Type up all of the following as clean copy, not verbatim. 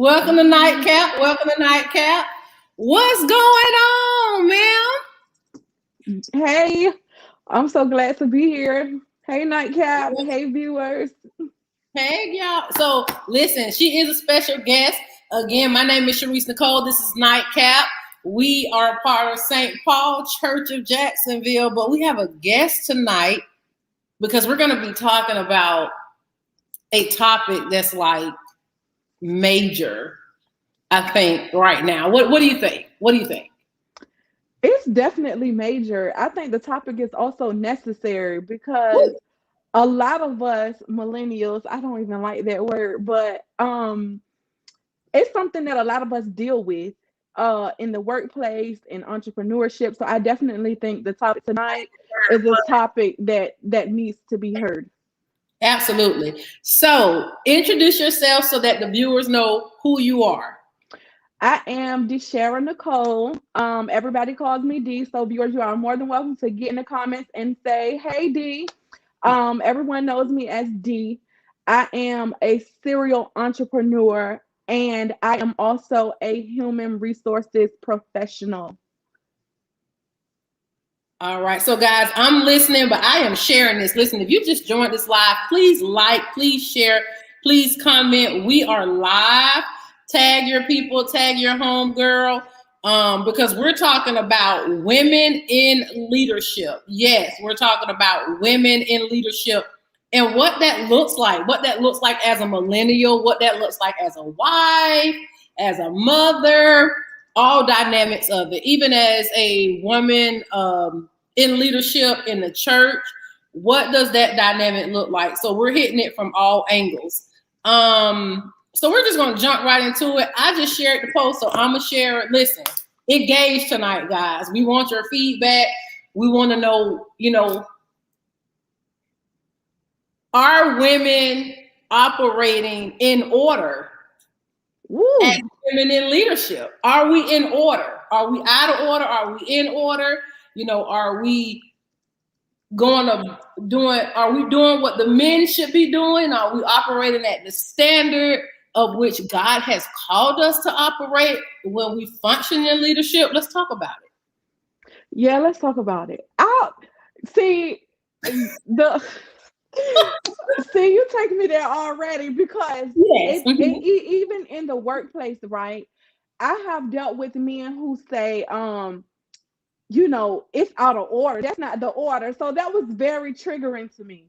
Welcome to NightCap. Welcome to NightCap. What's going on, ma'am? Hey, I'm so glad to be here. Hey, NightCap. Hey, viewers. Hey, y'all. So, listen, she is a special guest. Again, my name is Sharice Nicole. This is NightCap. We are part of St. Paul Church of Jacksonville, but we have a guest tonight because we're going to be talking about a topic that's like major, I think, right now. What do you think? What do you think? It's definitely major. I think the topic is also necessary because a lot of us millennials, I don't even like that word, but it's something that a lot of us deal with in the workplace in entrepreneurship. So I definitely think the topic tonight is a topic that needs to be heard. Absolutely. So introduce yourself so that the viewers know who you are. I am DeShara Nicole. Everybody calls me D. So viewers, you are more than welcome to get in the comments and say, "Hey D." Everyone knows me as D. I am a serial entrepreneur and I am also a human resources professional. All right. So, guys, I'm listening, but I am sharing this. Listen, if you just joined this live, please like, please share, please comment. We are live. Tag your people, tag your homegirl, because we're talking about women in leadership. Yes, we're talking about women in leadership and what that looks like as a millennial, what that looks like as a wife, as a mother, all dynamics of it, even as a woman in leadership in the church. What does that dynamic look like? So we're hitting it from all angles. So we're just going to jump right into it. I just shared the post, so I'm going to share it. Listen, engage tonight, guys. We want your feedback. We want to know, are women operating in order as women in leadership? Are we in order? Are we out of order? Are we in order? Are we are we doing what the men should be doing? Are we operating at the standard of which God has called us to operate when we function in leadership? Let's talk about it. Yeah, let's talk about it. See the see you take me there already because yes. Even in the workplace, right? I have dealt with men who say, it's out of order. That's not the order. So that was very triggering to me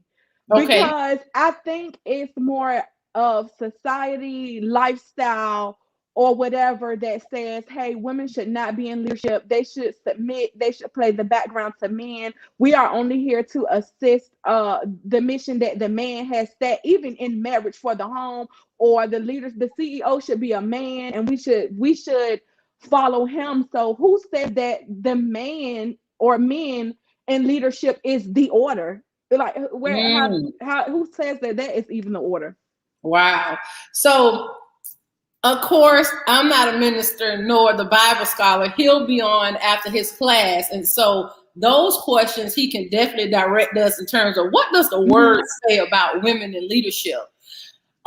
because I think it's more of society, lifestyle, or whatever that says, hey, women should not be in leadership. They should submit. They should play the background to men. We are only here to assist the mission that the man has set, even in marriage for the home, or the leaders. The CEO should be a man, and we should follow him. So who said that the man or men in leadership is the order? Like how who says that is even the order? Wow. So of course, I'm not a minister nor the Bible scholar. He'll be on after his class. And so those questions he can definitely direct us in terms of what does the word say about women in leadership.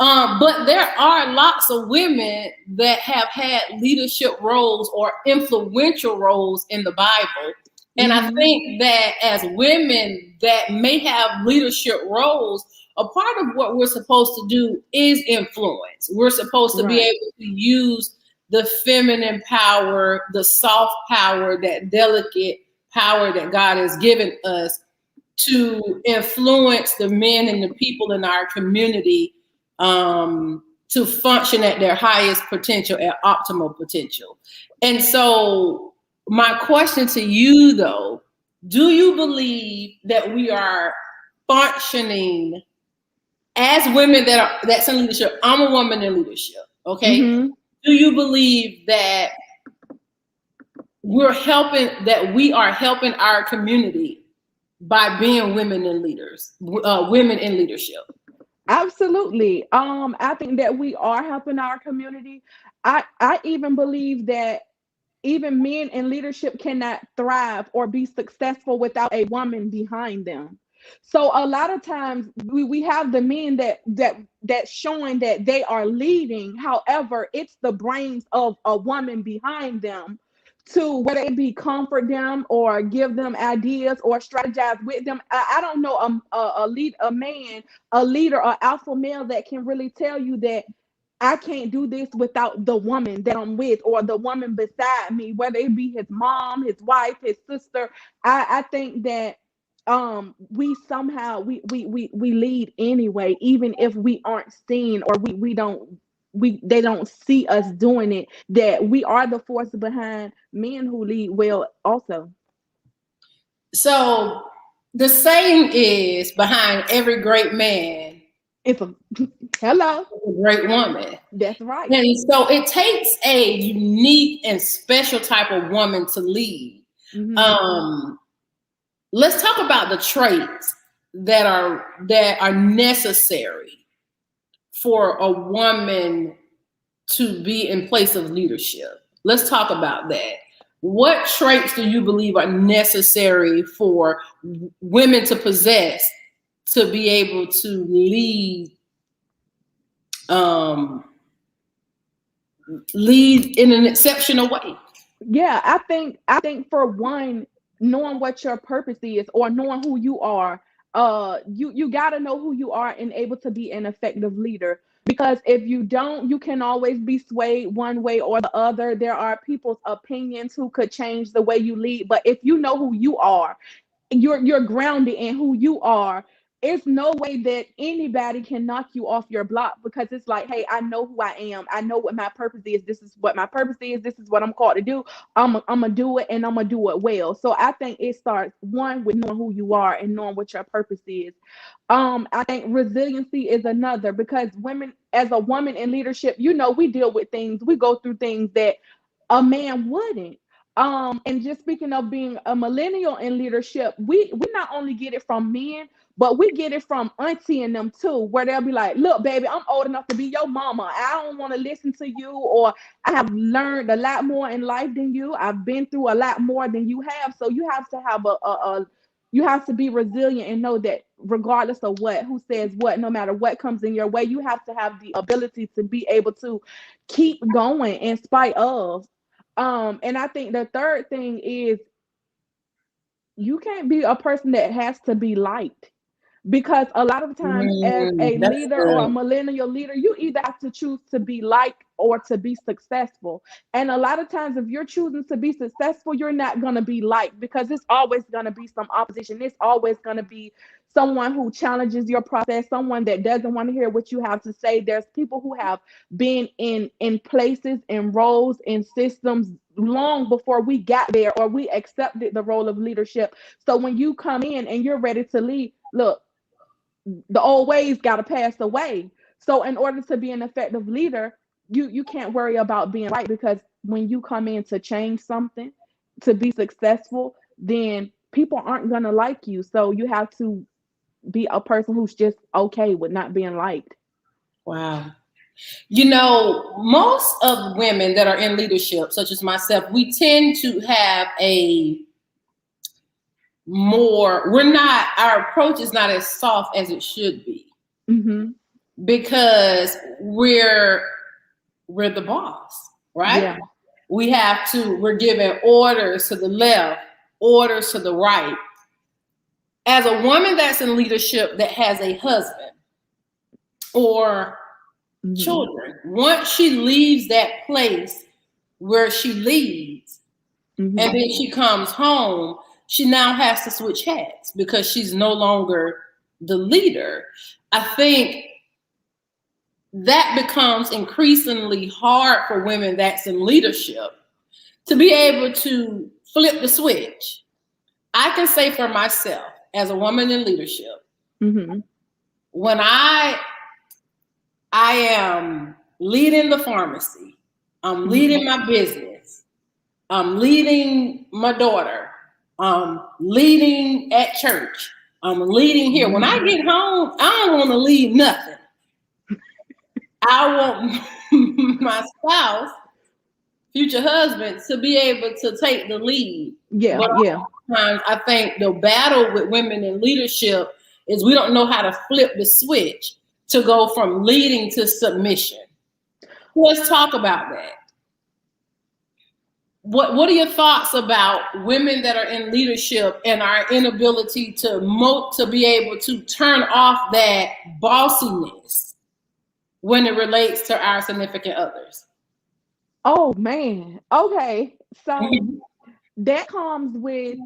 But there are lots of women that have had leadership roles or influential roles in the Bible. And I think that as women that may have leadership roles, a part of what we're supposed to do is influence. We're supposed to be able to use the feminine power, the soft power, that delicate power that God has given us to influence the men and the people in our community to function at their highest potential, at optimal potential. And so my question to you, though, do you believe that we are functioning as women that's in leadership? I'm a woman in leadership, okay? Do you believe that we are helping our community by being women in women in leadership? Absolutely. I think that we are helping our community. I even believe that even men in leadership cannot thrive or be successful without a woman behind them. So a lot of times we have the men that's showing that they are leading. However, it's the brains of a woman behind them to whether it be comfort them or give them ideas or strategize with them. I don't know a man, a leader, or alpha male that can really tell you that I can't do this without the woman that I'm with or the woman beside me, whether it be his mom, his wife, his sister. I think that we somehow we lead anyway, even if we aren't seen or we don't they don't see us doing it, that we are the force behind men who lead well also. So the saying is, behind every great man, It's a hello. a great woman. That's right. And so it takes a unique and special type of woman to lead. Mm-hmm. Let's talk about the traits that are necessary for a woman to be in place of leadership. Let's talk about that. What traits do you believe are necessary for women to possess to be able to lead in an exceptional way? Yeah, I think for one, knowing what your purpose is or knowing who you are, you got to know who you are and able to be an effective leader, because if you don't, you can always be swayed one way or the other. There are people's opinions who could change the way you lead, but if you know who you are, you're grounded in who you are. It's no way that anybody can knock you off your block, because it's like, hey, I know who I am. I know what my purpose is. This is what my purpose is. This is what I'm called to do. I'm gonna do it, and I'm gonna do it well. So I think it starts one with knowing who you are and knowing what your purpose is. I think resiliency is another, because women, as a woman in leadership, we deal with things, we go through things that a man wouldn't. And just speaking of being a millennial in leadership, we not only get it from men, but we get it from auntie and them too, where they'll be like, look, baby, I'm old enough to be your mama. I don't want to listen to you, or I have learned a lot more in life than you. I've been through a lot more than you have. So you have to have you have to be resilient and know that regardless of who says what, no matter what comes in your way, you have to have the ability to be able to keep going in spite of. And I think the third thing is, you can't be a person that has to be liked, because a lot of times as a That's leader or a good. millennial leader, you either have to choose to be liked or to be successful. And a lot of times, if you're choosing to be successful, you're not going to be liked, because it's always going to be some opposition. It's always going to be someone who challenges your process, someone that doesn't want to hear what you have to say. There's people who have been in places, in roles, in systems long before we got there or we accepted the role of leadership. So when you come in and you're ready to lead, look, the old ways got to pass away. So in order to be an effective leader, you can't worry about being right, because when you come in to change something, to be successful, then people aren't going to like you. So you have to be a person who's just okay with not being liked. Wow. Most of women that are in leadership, such as myself, we tend to have our approach is not as soft as it should be, Mm-hmm. because we're the boss, right? Yeah. We're giving orders to the left, orders to the right. As a woman that's in leadership that has a husband or children, once she leaves that place where she leads, and then she comes home, she now has to switch hats because she's no longer the leader. I think that becomes increasingly hard for women that's in leadership to be able to flip the switch. I can say for myself, as a woman in leadership, when I am leading the pharmacy, I'm leading my business, I'm leading my daughter, I'm leading at church, I'm leading here. When I get home, I don't want to lead nothing. I want my spouse, future husband, to be able to take the lead. Yeah, but yeah. times I think the battle with women in leadership is we don't know how to flip the switch to go from leading to submission. Let's talk about that. What are your thoughts about women that are in leadership and our inability to be able to turn off that bossiness when it relates to our significant others? Oh man. Okay. So that comes with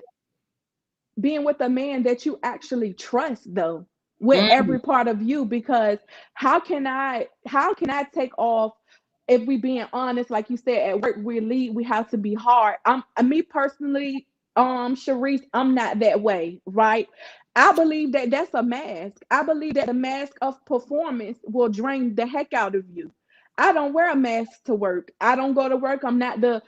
being with a man that you actually trust, though, with every part of you. Because how can I take off, if we being honest, like you said, at work we lead, we have to be hard. Me personally, Sharice, I'm not that way, right? I believe that that's a mask. I believe that the mask of performance will drain the heck out of you. I don't wear a mask to work. I don't go to work. I'm not the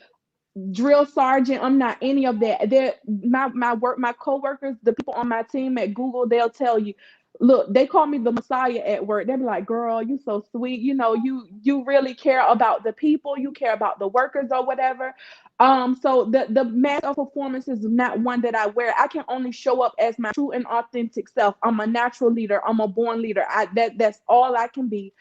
drill sergeant. I'm not any of that. They're my coworkers, the people on my team at Google, they'll tell you, look, they call me the Messiah at work. They'll be like, girl, you so sweet. You really care about the people, you care about the workers or whatever. So the mask of performance is not one that I wear. I can only show up as my true and authentic self. I'm a natural leader. I'm a born leader. That's all I can be.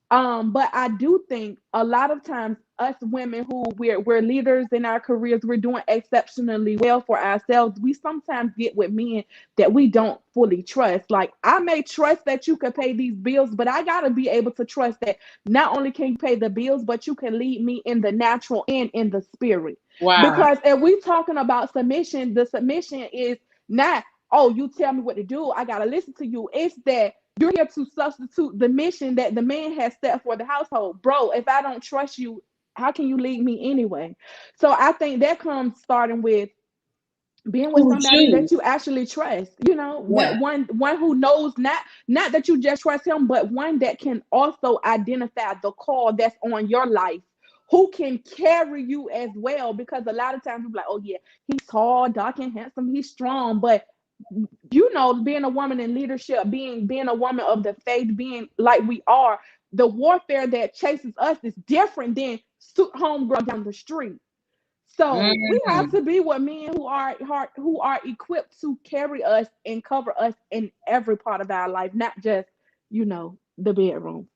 But I do think a lot of times us women who we're leaders in our careers, we're doing exceptionally well for ourselves. We sometimes get with men that we don't fully trust. Like, I may trust that you can pay these bills, but I gotta be able to trust that not only can you pay the bills, but you can lead me in the natural and in the spirit. Wow. Because if we talking about submission, the submission is not, oh, you tell me what to do, I gotta listen to you. It's that you're here to substitute the mission that the man has set for the household. Bro, if I don't trust you, how can you lead me anyway? So I think that comes starting with being with somebody that you actually trust. One who knows, not that you just trust him, but one that can also identify the call that's on your life, who can carry you as well. Because a lot of times we're like, oh yeah, he's tall, dark, and handsome, he's strong, but being a woman in leadership, being a woman of the faith, being like we are, the warfare that chases us is different than homegirl down the street. So we have to be with men who are equipped to carry us and cover us in every part of our life, not just the bedroom.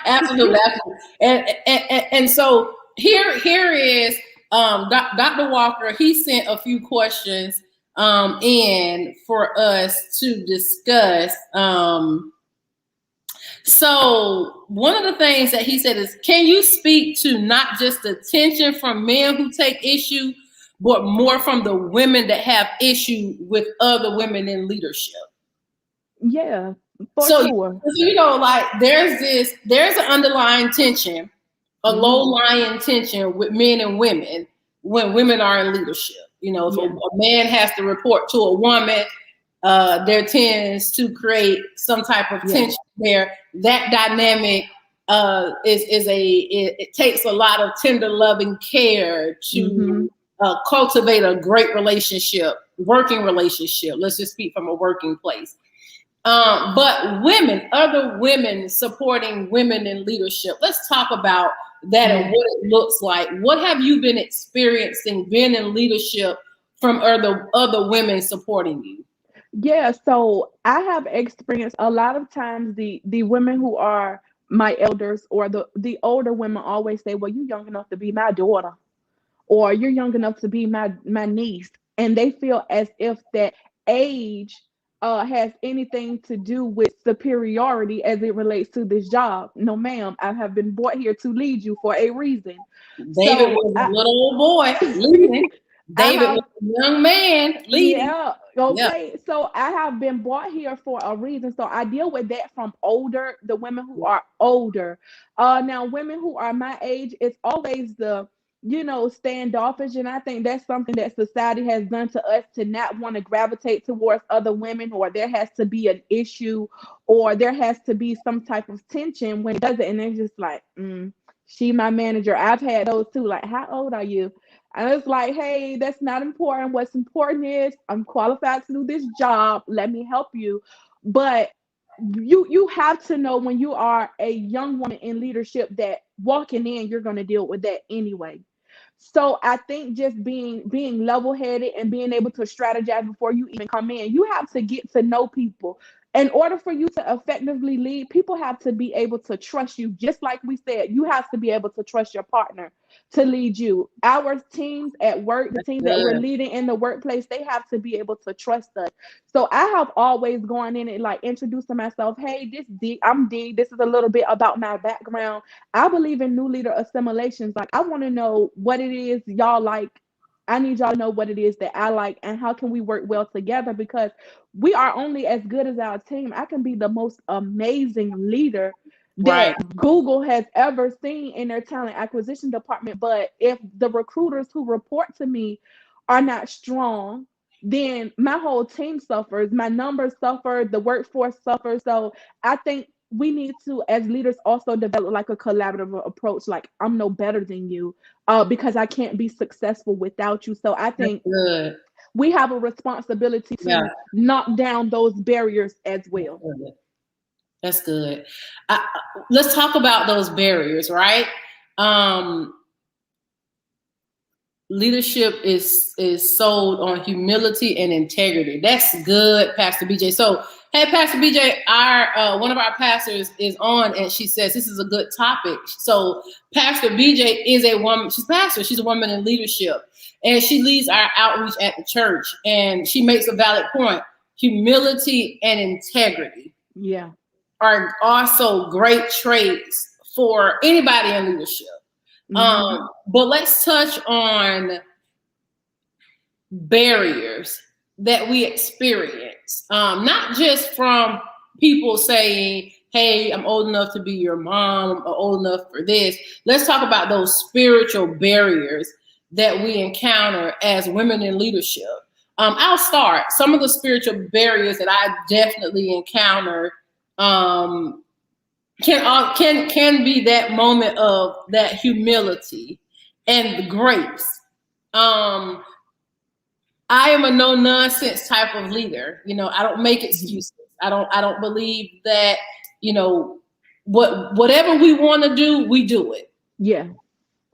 Absolutely, absolutely. And so here is Dr. Walker. He sent a few questions in for us to discuss. So one of the things that he said is, can you speak to not just the tension from men who take issue, but more from the women that have issue with other women in leadership? Yeah, for sure. Like there's an underlying tension, a low-lying tension with men and women when women are in leadership. If a man has to report to a woman, there tends to create some type of tension there. That dynamic it takes a lot of tender, loving care to cultivate a great relationship, working relationship. Let's just speak from a working place. But other women supporting women in leadership. Let's talk about that and what it looks like. What have you been experiencing being in leadership from other women supporting you? Yeah, so I have experienced a lot of times the women who are my elders, or the older women, always say, well, you're young enough to be my daughter, or you're young enough to be my niece. And they feel as if that age has anything to do with superiority as it relates to this job. No, ma'am, I have been brought here to lead you for a reason. David was a little old boy leading. David was a young man leading. Yeah. Okay. Yeah. So I have been brought here for a reason. So I deal with that from the women who are older. Now women who are my age, it's always the standoffish. And I think that's something that society has done to us, to not want to gravitate towards other women, or there has to be an issue, or there has to be some type of tension when it doesn't. And it's just like, she my manager. I've had those too. Like, how old are you? And it's like, hey, that's not important. What's important is I'm qualified to do this job. Let me help you. But you have to know, when you are a young woman in leadership, that walking in, you're going to deal with that anyway. So I think just being level-headed and being able to strategize before you even come in, you have to get to know people. In order for you to effectively lead, people have to be able to trust you. Just like we said, you have to be able to trust your partner to lead you. Our teams at work, the teams that we're Good. leading in the workplace, they have to be able to trust us. So I have always gone in and like introducing myself. Hey, I'm D. This is a little bit about my background. I believe in new leader assimilations. Like, I want to know what it is y'all like. I need y'all to know what it is that I like and how can we work well together, because we are only as good as our team. I can be the most amazing leader Right. that Google has ever seen in their talent acquisition department. But if the recruiters who report to me are not strong, then my whole team suffers, my numbers suffer, the workforce suffers. So I think we need to, as leaders, also develop like a collaborative approach. Like, I'm no better than you, because I can't be successful without you. So I That's think good. we have a responsibility Yeah. to knock down those barriers as well. That's good. Let's talk about those barriers, right? Leadership is sold on humility and integrity. That's good, Pastor BJ. So, hey, Pastor BJ, our one of our pastors is on, and she says this is a good topic. So, Pastor BJ is a woman. She's pastor. She's a woman in leadership, and she leads our outreach at the church. And she makes a valid point: humility and integrity, Yeah, are also great traits for anybody in leadership. But let's touch on barriers that we experience, not just from people saying, hey, I'm old enough to be your mom, or old enough for this. Let's talk about those spiritual barriers that we encounter as women in leadership. I'll start. Some of the spiritual barriers that I definitely encounter can be that moment of that humility and the grace. I am a no nonsense type of leader. You know, I don't make excuses. I don't believe that, you know, whatever we want to do, we do it. yeah,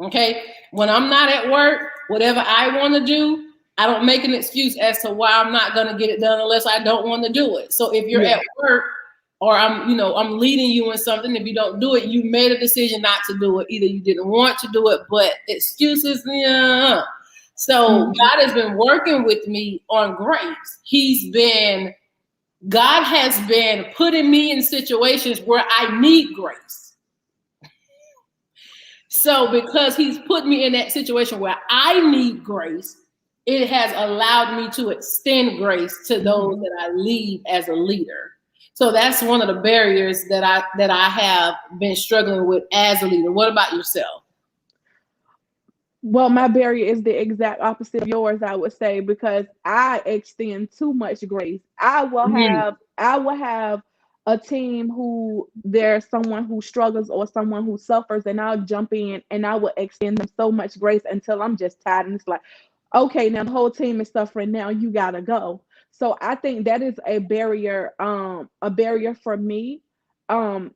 Okay. When I'm not at work, whatever I want to do, I don't make an excuse as to why I'm not going to get it done unless I don't want to do it. So if you're at work, or I'm leading you in something, if you don't do it, you made a decision not to do it. Either you didn't want to do it, but excuses, yeah. So God has been working with me on grace. God has been putting me in situations where I need grace. So because he's put me in that situation where I need grace, it has allowed me to extend grace to those that I lead as a leader. So that's one of the barriers that I have been struggling with as a leader. What about yourself? Well, my barrier is the exact opposite of yours, I would say, because I extend too much grace. I will have a team who there's someone who struggles or someone who suffers, and I'll jump in and I will extend them so much grace until I'm just tired. And it's like, okay, now the whole team is suffering. Now you gotta go. So I think that is a barrier for me. Um,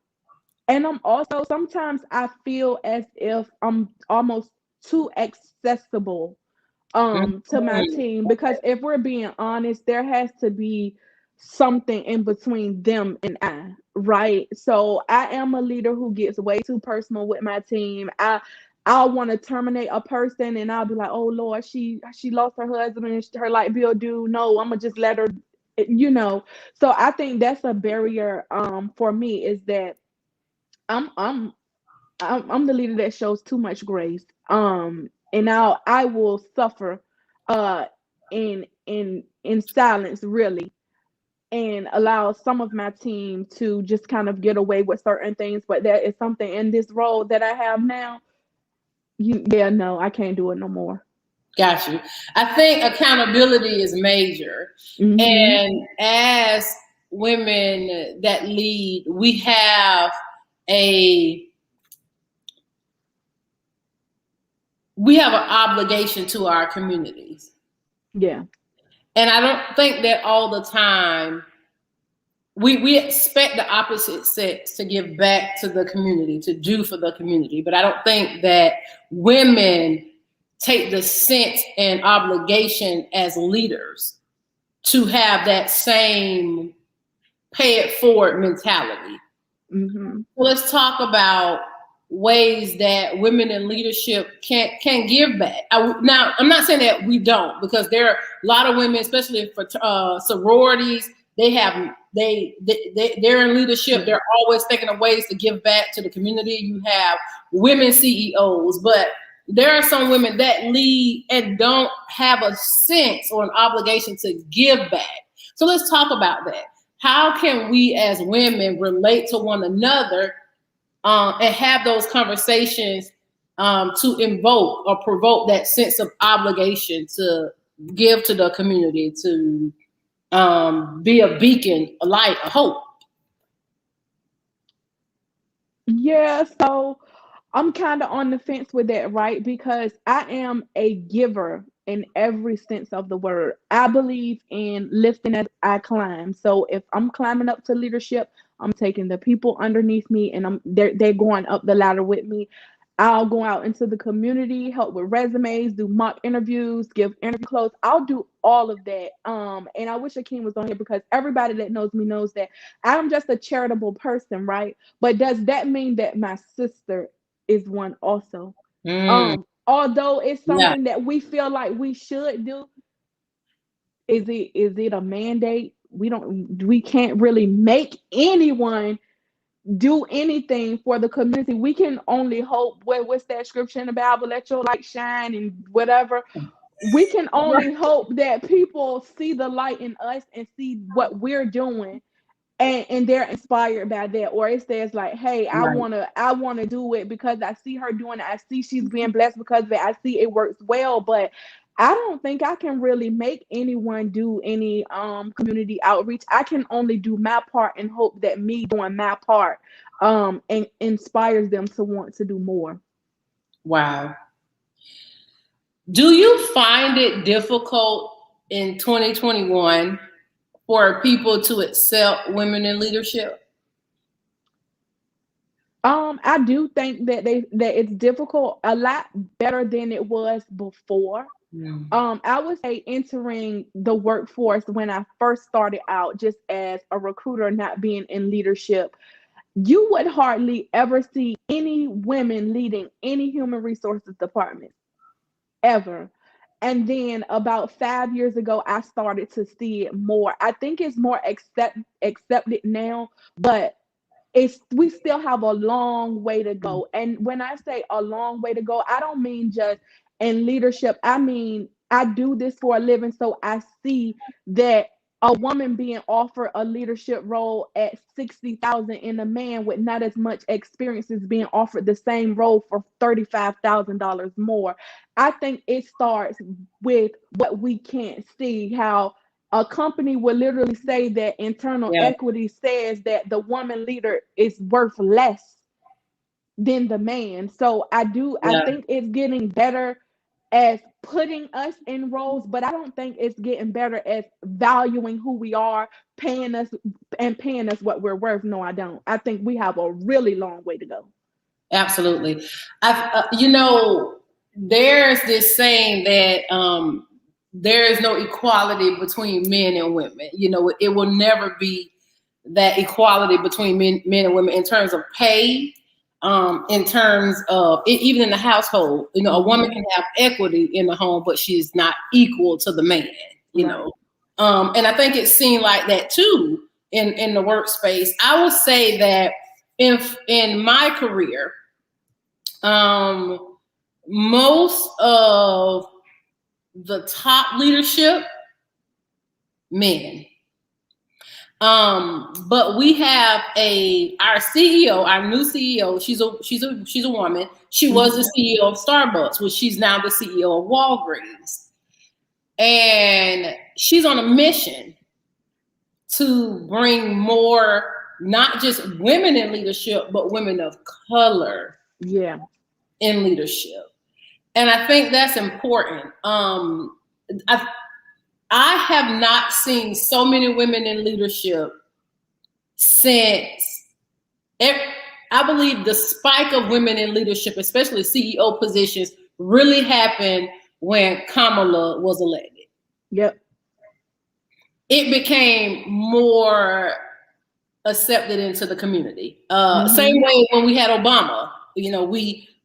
and I'm also, sometimes I feel as if I'm almost too accessible to my team, because if we're being honest, there has to be something in between them and I, right? So I am a leader who gets way too personal with my team. I'll want to terminate a person and I'll be like, oh Lord, she lost her husband and her light bill due. No, I'm gonna just let her, you know. So I think that's a barrier for me, is that I'm I'm I'm the leader that shows too much grace. And I will suffer uh in silence, really, and allow some of my team to just kind of get away with certain things. But there is something in this role that I have now. No, I can't do it no more. Got you. I think accountability is major. And as women that lead, we have an obligation to our communities. Yeah. And I don't think that all the time we expect the opposite sex to give back to the community, to do for the community. But I don't think that women take the sense and obligation as leaders to have that same pay it forward mentality. Mm-hmm. So let's talk about ways that women in leadership can give back. Now, I'm not saying that we don't, because there are a lot of women, especially for sororities. They're in leadership. They're always thinking of ways to give back to the community. You have women CEOs, but there are some women that lead and don't have a sense or an obligation to give back. So let's talk about that. How can we as women relate to one another and have those conversations to invoke or provoke that sense of obligation to give to the community, to be a beacon, a light, a hope? Yeah, so I'm kind of on the fence with that, right? Because I am a giver in every sense of the word. I believe in lifting as I climb. So if I'm climbing up to leadership, I'm taking the people underneath me, and they're going up the ladder with me. I'll go out into the community, help with resumes, do mock interviews, give interview clothes. I'll do all of that. And I wish Akeem was on here, because everybody that knows me knows that I'm just a charitable person, right? But does that mean that my sister is one also? Although it's something that we feel like we should do, is it a mandate? We can't really make anyone do anything for the community. We can only hope. What's that scripture in the Bible? Let your light shine and whatever. We can only hope that people see the light in us and see what we're doing, and they're inspired by that. Or it says like, hey, I wanna do it because I see her doing it. I see she's being blessed because of it. I see it works well. But I don't think I can really make anyone do any community outreach. I can only do my part and hope that me doing my part and inspires them to want to do more. Wow. Do you find it difficult in 2021 for people to accept women in leadership? I do think that it's difficult, a lot better than it was before. I would say entering the workforce when I first started out, just as a recruiter, not being in leadership, you would hardly ever see any women leading any human resources department ever. And then about 5 years ago, I started to see it more. I think it's more accepted now, but we still have a long way to go. And when I say a long way to go, I don't mean just in leadership. I mean, I do this for a living, so I see that a woman being offered a leadership role at 60,000 and a man with not as much experience is being offered the same role for $35,000 more. I think it starts with what we can't see, how a company will literally say that internal equity says that the woman leader is worth less than the man. So I think it's getting better as putting us in roles, but I don't think it's getting better as valuing who we are, paying us what we're worth. No, I don't. I think we have a really long way to go. Absolutely. There's this saying that there is no equality between men and women. It will never be that equality between men and women in terms of pay, in terms of even in the household. A woman can have equity in the home, but she's not equal to the man. And I think it seemed like that too in the workspace. I would say that in my career, most of the top leadership, men. But we have our CEO, our new CEO. She's a woman. She was the CEO of Starbucks, which she's now the CEO of Walgreens, and she's on a mission to bring more, not just women in leadership, but women of color, in leadership. And I think that's important. I have not seen so many women in leadership since I believe the spike of women in leadership, especially CEO positions, really happened when Kamala was elected. Yep. It became more accepted into the community. Same way when we had Obama,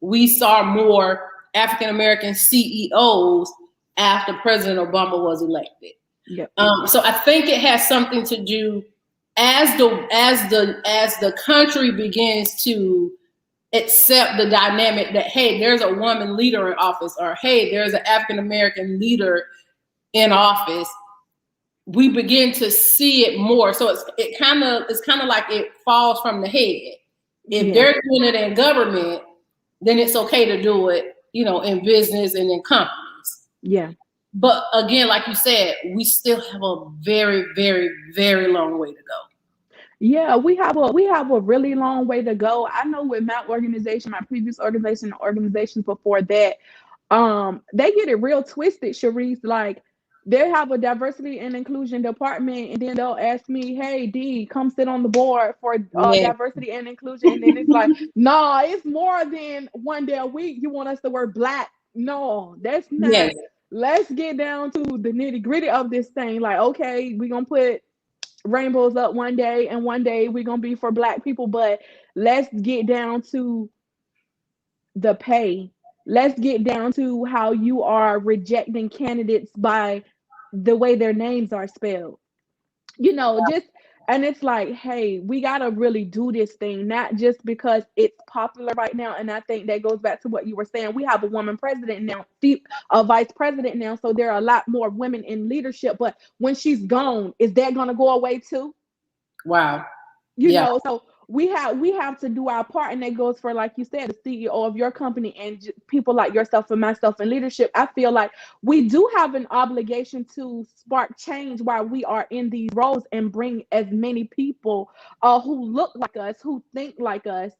we saw more African American CEOs after President Obama was elected. Yep. So I think it has something to do as the country begins to accept the dynamic that, hey, there's a woman leader in office, or hey, there's an African American leader in office. We begin to see it more. So it's kind of like it falls from the head. If they're doing it in government, then it's okay to do it, in business and in companies. Yeah. But again, like you said, we still have a very, very, very long way to go. Yeah, we have a really long way to go. I know with my organization, my previous organization, organizations before that, they get it real twisted, Sharice. Like, they have a diversity and inclusion department, and then they'll ask me, "Hey, D, come sit on the board for diversity and inclusion." And then it's like, "Nah, it's more than one day a week. You want us to wear black? No, that's not." Yes. Let's get down to the nitty gritty of this thing. Like, okay, we're gonna put rainbows up one day, and one day we're gonna be for black people, but let's get down to the pay. Let's get down to how you are rejecting candidates by the way their names are spelled. And it's like, hey, we gotta really do this thing, not just because it's popular right now. And I think that goes back to what you were saying. We have a woman president now, a vice president now, so there are a lot more women in leadership. But when she's gone, is that gonna go away too? Wow. So we have to do our part, and that goes for, like you said, the CEO of your company and people like yourself and myself in leadership. I feel like we do have an obligation to spark change while we are in these roles, and bring as many people who look like us, who think like us,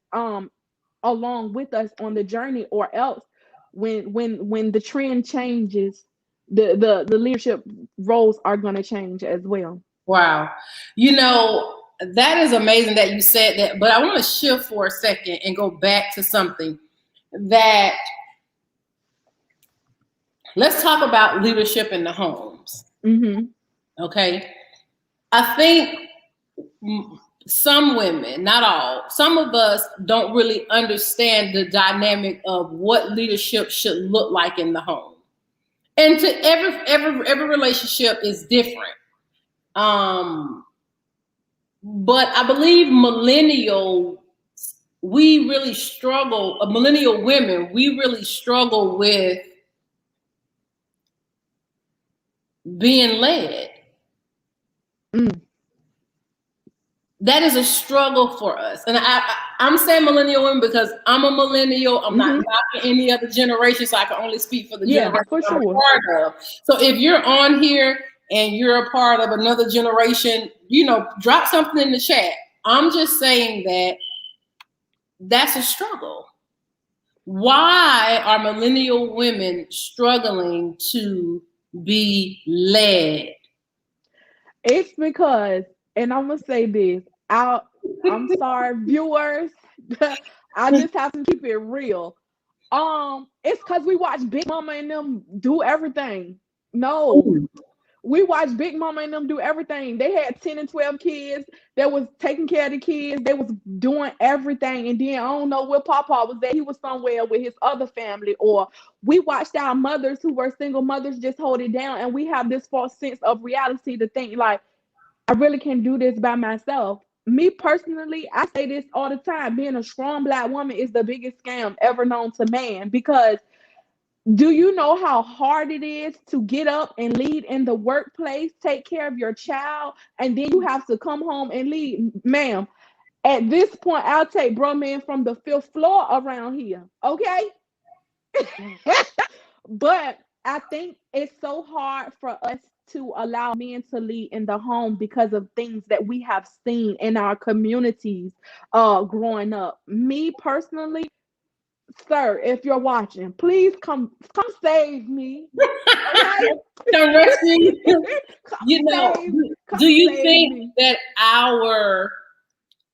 along with us on the journey, or else when the trend changes, the leadership roles are going to change as well. Wow. That is amazing that you said that, but I want to shift for a second and go back to something that, let's talk about leadership in the homes. Okay. I think some women, not all, some of us don't really understand the dynamic of what leadership should look like in the home. And to every relationship is different. But I believe millennial women, we really struggle with being led. That is a struggle for us. And I'm saying millennial women because I'm a millennial. I'm not knocking any other generation, so I can only speak for the generation I'm a part of. So if you're on here and you're a part of another generation, drop something in the chat. I'm just saying that that's a struggle. Why are millennial women struggling to be led? It's because, and I'm gonna say this, I'm sorry, viewers, I just have to keep it real. It's because we watch Big Mama and them do everything. No. Ooh. We watched Big Mama and them do everything. They had 10 and 12 kids. They was taking care of the kids. They was doing everything. And then I don't know where Papa was at. He was somewhere with his other family. Or we watched our mothers who were single mothers just hold it down. And we have this false sense of reality to think like, I really can't do this by myself. Me personally, I say this all the time. Being a strong Black woman is the biggest scam ever known to man, because do you know how hard it is to get up and lead in the workplace, take care of your child, and then you have to come home and lead? Ma'am, at this point, I'll take bro man from the 5th floor around here, okay? But I think it's so hard for us to allow men to lead in the home because of things that we have seen in our communities growing up. Me personally, sir, if you're watching, please come save me. Okay? Come rescue. Do you think that our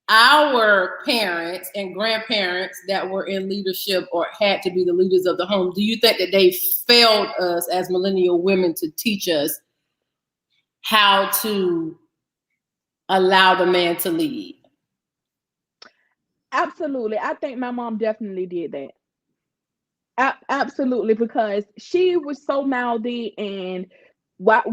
our parents and grandparents that were in leadership or had to be the leaders of the home, do you think that they failed us as millennial women to teach us how to allow the man to lead? Absolutely. I think my mom definitely did that. Absolutely, because she was so mouthy and what.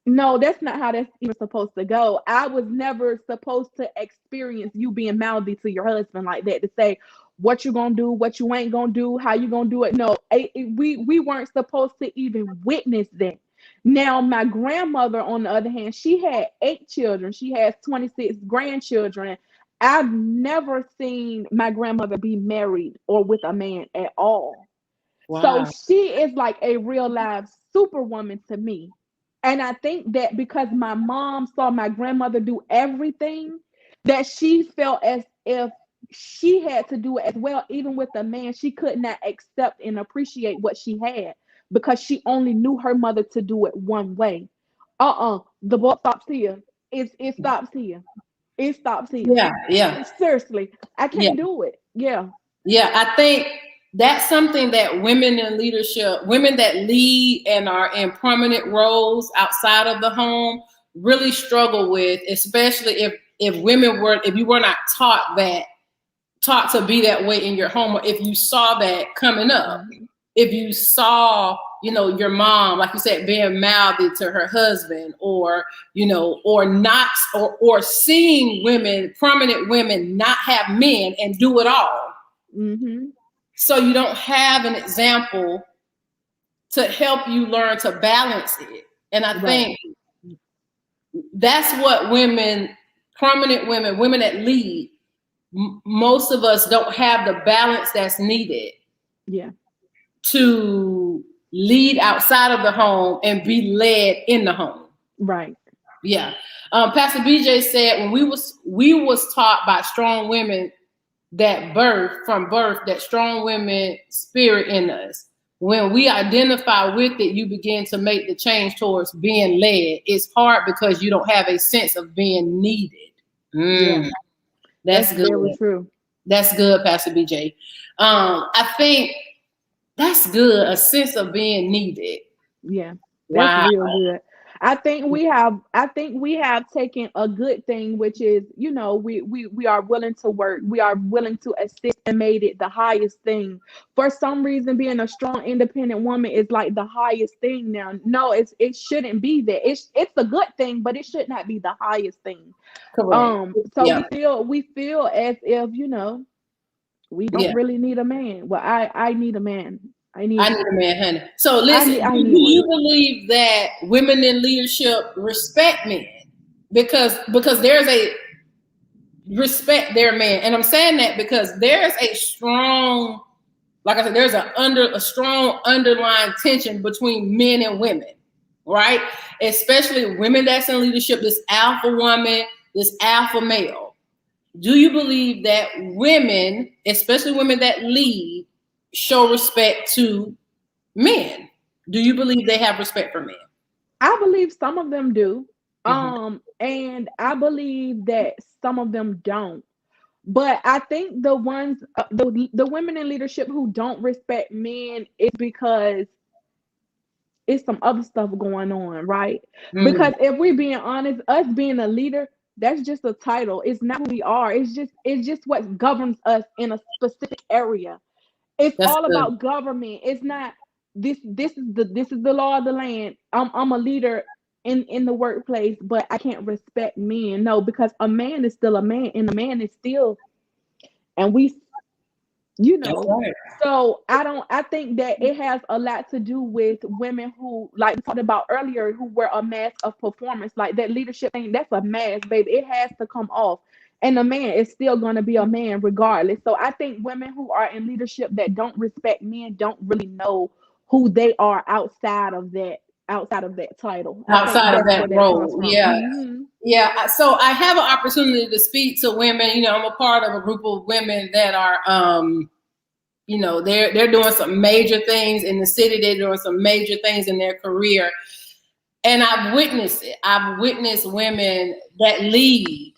No, that's not how that's even supposed to go. I was never supposed to experience you being mouthy to your husband like that, to say what you gonna do, what you ain't gonna do, how you gonna do it. No, we weren't supposed to even witness that. Now, my grandmother, on the other hand, she had 8 children. She has 26 grandchildren. I've never seen my grandmother be married or with a man at all. So Wow. she is like a real live superwoman to me. And I think that because my mom saw my grandmother do everything, that she felt as if she had to do it as well. Even with a man, she could not accept and appreciate what she had because she only knew her mother to do it one way. The book stops here. It stops here. It stops here. Yeah, yeah, Seriously, I yeah. can't do it. Yeah. Yeah, I think that's something that women in leadership, women that lead and are in prominent roles outside of the home, really struggle with, especially if you were not taught to be that way in your home, or if you saw that coming up. Mm-hmm. If you saw, your mom, like you said, being mouthy to her husband, or or seeing prominent women not have men and do it all. Mm-hmm. So you don't have an example to help you learn to balance it. And I think that's what prominent women that lead, most of us don't have the balance that's needed. Yeah. To lead outside of the home and be led in the home. Right. Yeah. Pastor BJ said when we was taught by strong women from birth, that strong women spirit in us. When we identify with it, you begin to make the change towards being led. It's hard because you don't have a sense of being needed. Yeah. That's good. Very true. That's good, Pastor BJ. I think that's good. A sense of being needed. Yeah. That's Wow. real good. I think we have taken a good thing, which is, we are willing to work. We are willing to assist and made it the highest thing. For some reason, being a strong, independent woman is like the highest thing now. No, it shouldn't be that. It's a good thing, but it should not be the highest thing. Correct. So Yeah. we feel as if, we don't really need a man. Well, I need a man. I need a man, honey. So listen, I do need you one. believe that women in leadership respect men? Because there's a respect their man. And I'm saying that because there's a strong, like I said, there's a strong underlying tension between men and women, right? Especially women that's in leadership, this alpha woman, this alpha male. Do you believe that women, especially women that lead, show respect to men? Do you believe they have respect for men? I believe some of them do. Mm-hmm. And I believe that some of them don't. But I think the ones, the women in leadership who don't respect men is because it's some other stuff going on, right? Mm-hmm. Because if we're being honest, us being a leader, that's just a title. It's not who we are. It's just what governs us in a specific area. It's That's all good. about government. It's not this is the law of the land. I'm a leader in the workplace, but I can't respect men. No, because a man is still a man, and a man is still, and we, That's right. so I think that it has a lot to do with women who, like we talked about earlier, who wear a mask of performance. Like that leadership thing, that's a mask, baby. It has to come off. And a man is still going to be a man regardless. So I think women who are in leadership that don't respect men don't really know who they are outside of that title. I think Outside of that's that where that comes role, from. yeah. Hmm. Yeah, so I have an opportunity to speak to women. I'm a part of a group of women that are, they're doing some major things in the city. They're doing some major things in their career, and I've witnessed it. I've witnessed women that lead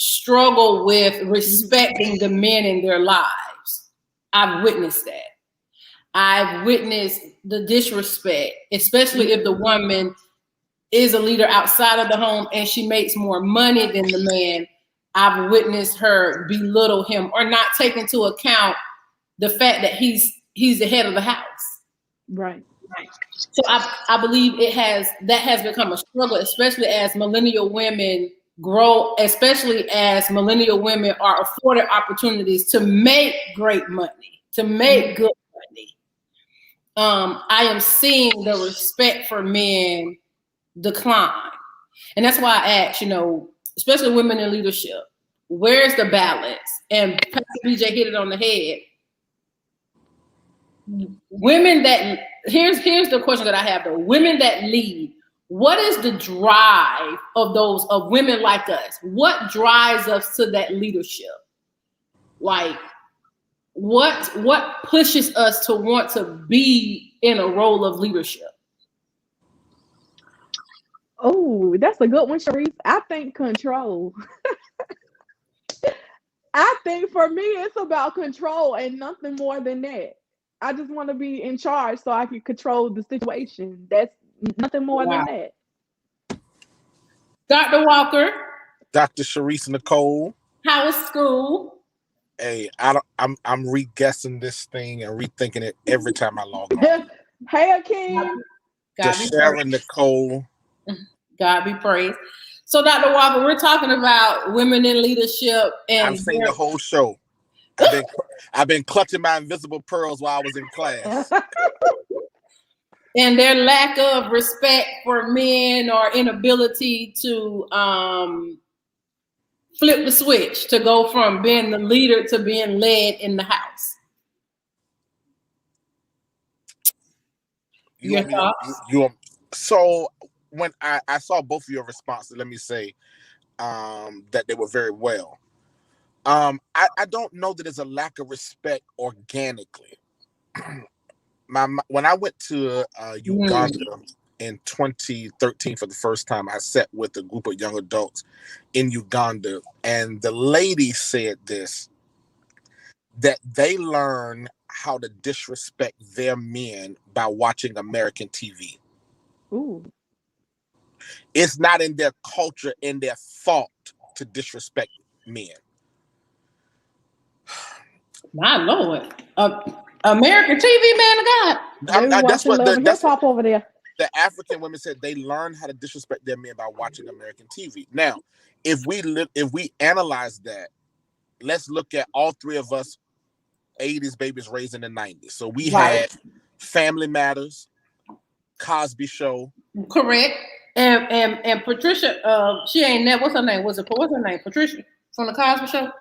struggle with respecting the men in their lives. I've witnessed that. I've witnessed the disrespect, especially if the woman is a leader outside of the home and she makes more money than the man. I've witnessed her belittle him or not take into account the fact that he's the head of the house. Right. So I believe that has become a struggle, especially as millennial women grow, especially as millennial women are afforded opportunities to make great money, to make good money. I am seeing the respect for men decline. And that's why I asked, especially women in leadership, where's the balance? And Pastor BJ hit it on the head. Women that, here's the question that I have though. Women that lead, what is the drive of women like us? What drives us to that leadership? Like, what pushes us to want to be in a role of leadership? Oh, that's a good one, Sharice. I think control. I think for me, it's about control and nothing more than that. I just want to be in charge so I can control the situation. That's nothing more than that. Dr. Walker. Dr. Sharice Nicole. How was school? Hey, I'm re-guessing this thing and rethinking it every time I log on. Hey, Akeem. Sharon Nicole. God be praised. So, Dr. Walker, we're talking about women in leadership, and I've seen the whole show. I've been clutching my invisible pearls while I was in class. And their lack of respect for men or inability to flip the switch to go from being the leader to being led in the house. Your thoughts? So when I saw both of your responses, let me say that they were very well. I don't know that there's a lack of respect organically. When I went to Uganda in 2013 for the first time, I sat with a group of young adults in Uganda, and the lady said this, that they learn how to disrespect their men by watching American TV. Ooh. It's not in their culture, in their thought to disrespect men. My Lord. American TV, man of God. That's what hip hop over there. The African women said they learn how to disrespect their men by watching American TV. Now, if we analyze that, let's look at all three of us 80s babies raised in the 90s. So we had Family Matters, Cosby Show. Correct. And Patricia, she ain't never, what's her name? What's her name? Patricia from the Cosby Show?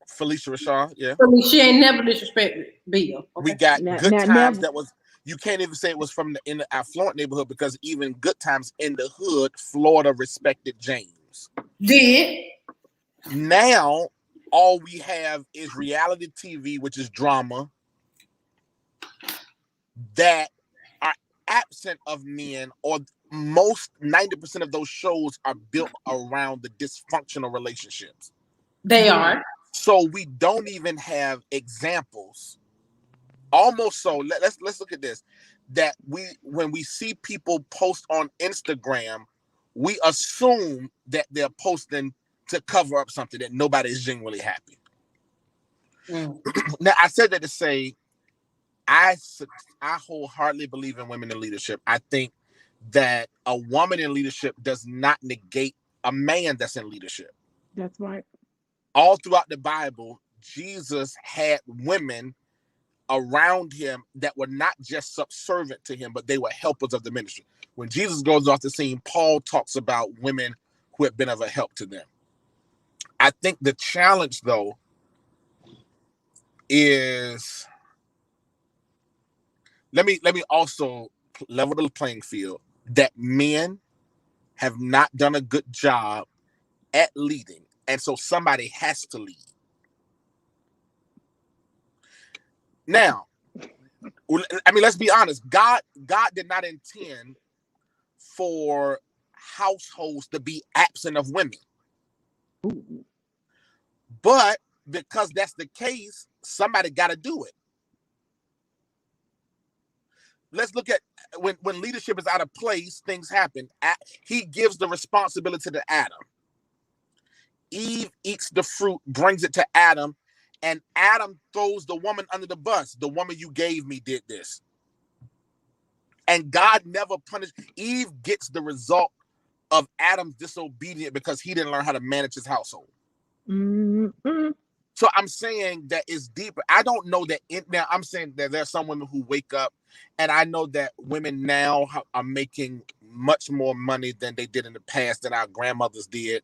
Felicia Rashad, yeah. She ain't never disrespected Bill. Okay? We got Good Times that was, you can't even say it was in the affluent neighborhood, because even Good Times in the hood, Florida respected James. Did. Now, all we have is reality TV, which is drama, that are absent of men, or most 90% of those shows are built around the dysfunctional relationships. They are. So we don't even have examples. Almost so. Let's look at this. That when we see people post on Instagram, we assume that they're posting to cover up something, that nobody is genuinely happy. Now, I said that to say, I wholeheartedly believe in women in leadership. I think that a woman in leadership does not negate a man that's in leadership. That's right. All throughout the Bible, Jesus had women around him that were not just subservient to him, but they were helpers of the ministry. When Jesus goes off the scene, Paul talks about women who have been of a help to them. I think the challenge, though, is, let me also level the playing field, that men have not done a good job at leading, and so somebody has to lead. Now, I mean, let's be honest. God did not intend for households to be absent of women. Ooh. But because that's the case, somebody got to do it. Let's look at when leadership is out of place, things happen. He gives the responsibility to Adam. Eve eats the fruit, brings it to Adam, and Adam throws the woman under the bus. The woman you gave me did this. And God never punished. Eve gets the result of Adam's disobedience because he didn't learn how to manage his household. Mm-hmm. So I'm saying that it's deeper. I don't know that now I'm saying that there's some women who wake up, and I know that women now are making much more money than they did in the past, than our grandmothers did.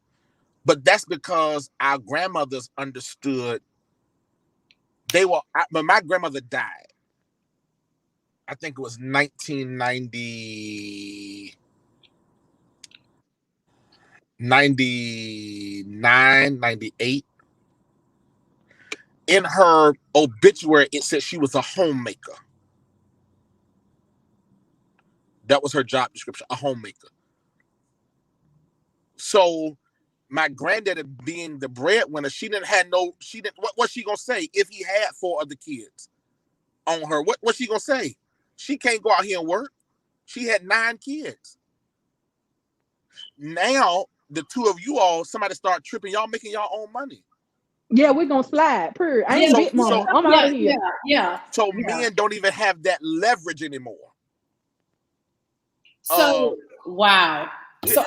But that's because our grandmothers understood. When my grandmother died, I think it was 1990, 99, 98. In her obituary, it said she was a homemaker. That was her job description, a homemaker. So my granddaddy being the breadwinner, what was she gonna say if he had 4 other kids on her? What's she gonna say? She can't go out here and work. She had 9 kids. Now the 2 of you all, somebody start tripping, y'all making y'all own money. Yeah, we're gonna slide. I ain't big mama. I'm out of here. Yeah. So men don't even have that leverage anymore. So wow. So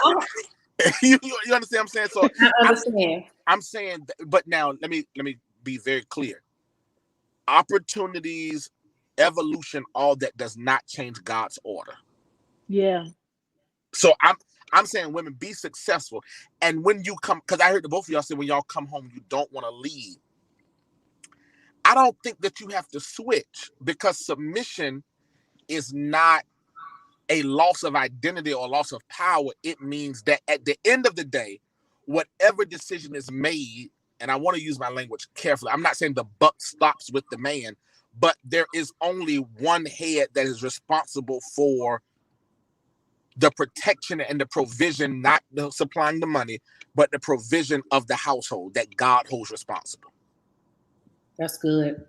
you understand what I'm saying? So I understand. I'm saying, but now let me be very clear. Opportunities, evolution, all that does not change God's order. Yeah. So I'm saying, women, be successful. And when you come, because I heard the both of y'all say when y'all come home, you don't want to leave. I don't think that you have to switch, because submission is not a loss of identity or loss of power. It means that at the end of the day, whatever decision is made, and I want to use my language carefully, I'm not saying the buck stops with the man, but there is only one head that is responsible for the protection and the provision, not the supplying the money, but the provision of the household that God holds responsible. That's good.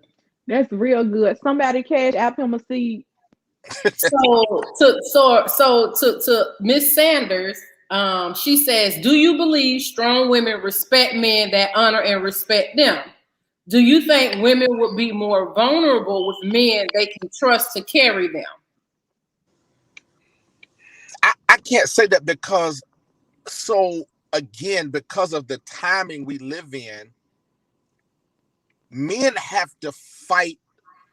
That's real good. Somebody cash app him a seed. So to Miss Sanders, she says, do you believe strong women respect men that honor and respect them? Do you think women would be more vulnerable with men they can trust to carry them? I can't say that, because because of the timing we live in, men have to fight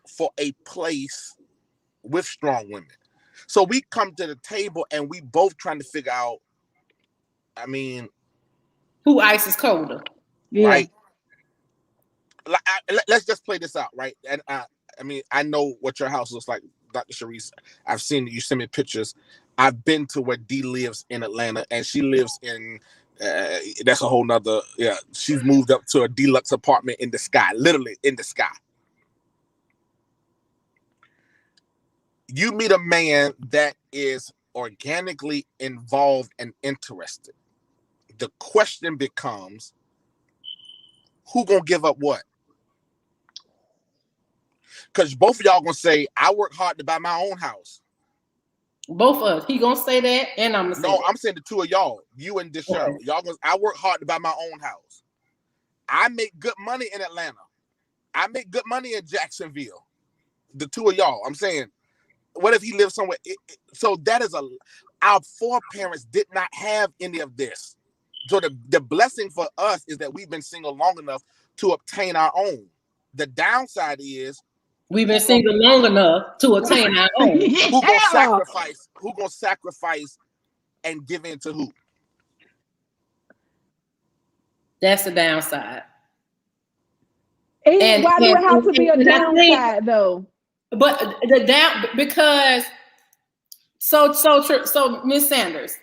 for a place with strong women. So we come to the table and we both trying to figure out, I mean, who ice is colder, right? Let's just play this out, right? And I mean, I know what your house looks like, Dr. Sharice. I've seen you send me pictures. I've been to where Dee lives in Atlanta, and she lives in that's a whole nother, she's moved up to a deluxe apartment in the sky, literally in the sky. You meet a man that is organically involved and interested. The question becomes, who gonna give up what? Because both of y'all gonna say, I work hard to buy my own house. Both of us. He gonna say that, and I'm gonna say that. I'm saying the 2 of y'all, you and Deshaun. Okay. Y'all gonna, I work hard to buy my own house. I make good money in Atlanta. I make good money in Jacksonville. The 2 of y'all. I'm saying, what if he lives somewhere? So that is our foreparents did not have any of this. So the blessing for us is that we've been single long enough to obtain our own. The downside is we've been single long enough to obtain our own. Who gonna sacrifice? Who gonna sacrifice and give in to who? That's the downside. And why do it have to be a downside, though? But because so Miss Sanders,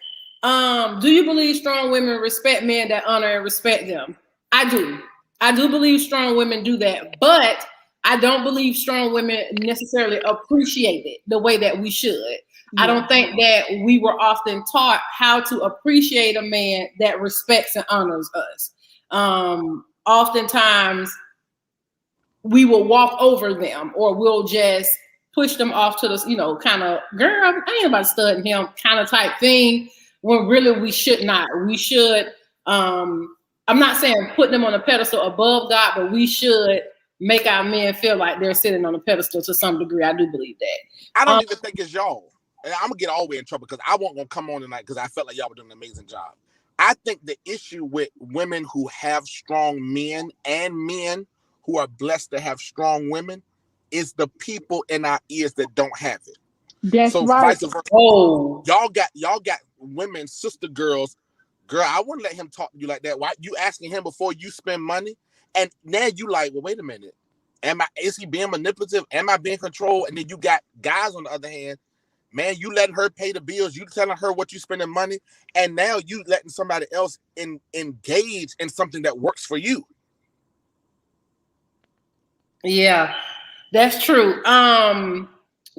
do you believe strong women respect men that honor and respect them? I do believe strong women do that, but I don't believe strong women necessarily appreciate it the way that we should. Yeah. I don't think that we were often taught how to appreciate a man that respects and honors us. oftentimes we will walk over them, or we'll just push them off to the, kind of, girl, I ain't about to study him kind of type thing, when really we should not. We should, I'm not saying put them on a pedestal above God, but we should make our men feel like they're sitting on a pedestal to some degree. I do believe that. I don't even think it's y'all. And I'm going to get all the way in trouble because I won't gonna come on tonight because I felt like y'all were doing an amazing job. I think the issue with women who have strong men and men who are blessed to have strong women is the people in our ears that don't have it. That's so right. Vice versa. Oh, Y'all got women, sister girls. Girl, I wouldn't let him talk to you like that. Why you asking him before you spend money? And now you like, well, wait a minute. Is he being manipulative? Am I being controlled? And then you got guys on the other hand, man, you letting her pay the bills, you telling her what you spending money, and now you letting somebody else engage in something that works for you. Yeah, that's true.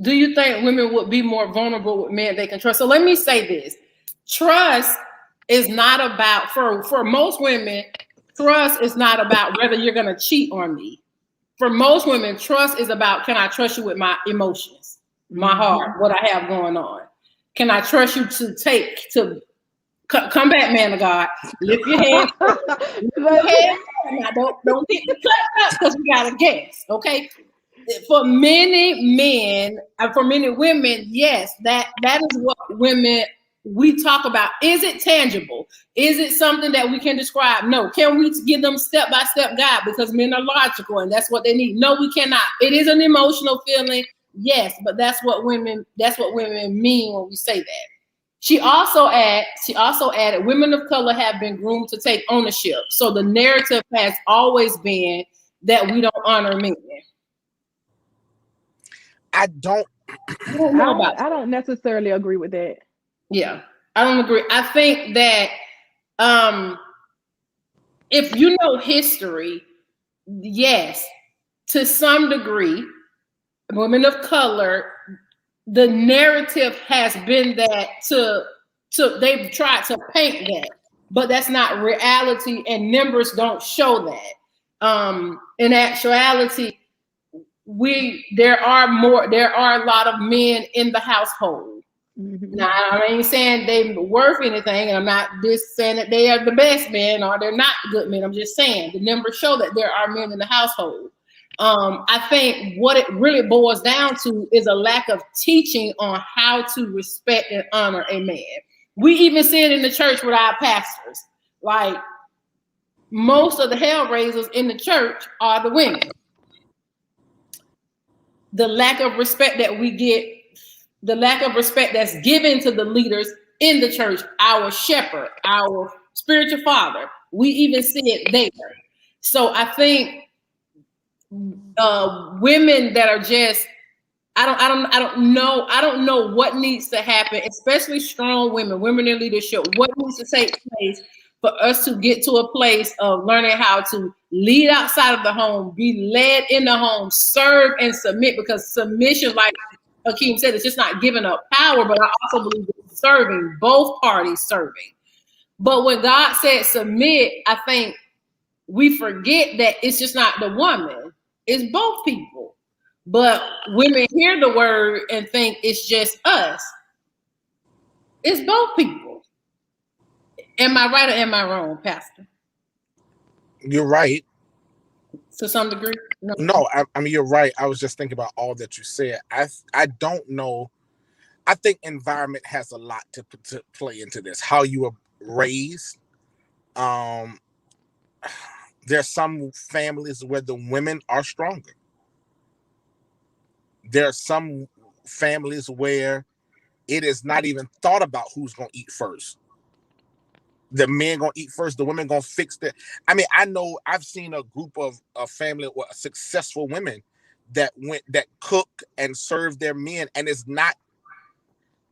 Do you think women would be more vulnerable with men they can trust? So let me say this. Trust is not about, for most women, trust is not about whether you're going to cheat on me. For most women, trust is about, can I trust you with my emotions, my heart, what I have going on? Can I trust you to come back, man of God? Lift your hand. Lift your hand. Now, don't get the cut up because we got a guess, okay? For many men and for many women, yes, that is what women we talk about. Is it tangible? Is it something that we can describe? No. Can we give them step-by-step guide? Because men are logical and that's what they need. No, we cannot. It is an emotional feeling, yes, but that's what women mean when we say that. She also added, women of color have been groomed to take ownership. So the narrative has always been that we don't honor men. I don't necessarily agree with that. Yeah, I don't agree. I think that if you know history, yes, to some degree, women of color, the narrative has been that they've tried to paint that, but that's not reality, and numbers don't show that. In actuality, there are a lot of men in the household. Mm-hmm. Now, I ain't saying they're worth anything, and I'm not just saying that they are the best men or they're not good men. I'm just saying the numbers show that there are men in the household. I think what it really boils down to is a lack of teaching on how to respect and honor a man. We even see it in the church with our pastors. Like, most of the hell raisers in the church are the women. The lack of respect that we get, the lack of respect that's given to the leaders in the church, our shepherd, our spiritual father, we even see it there. So I think women that are just, I don't know what needs to happen, especially strong women in leadership. What needs to take place for us to get to a place of learning how to lead outside of the home, be led in the home, serve and submit, because submission, like Akeem said, it's just not giving up power, but I also believe it's serving, both parties serving. But when God said submit, I think we forget that it's just not the woman, it's both people. But women hear the word and think it's just us. It's both people. Am I right or am I wrong, Pastor? You're right. To some degree? No, I mean, you're right. I was just thinking about all that you said. I don't know. I think environment has a lot to play into this. How you were raised. There's some families where the women are stronger. There are some families where it is not even thought about who's going to eat first. The men gonna eat first, the women gonna fix that. I mean, I know I've seen a group of a family with successful women that cook and serve their men, and it's not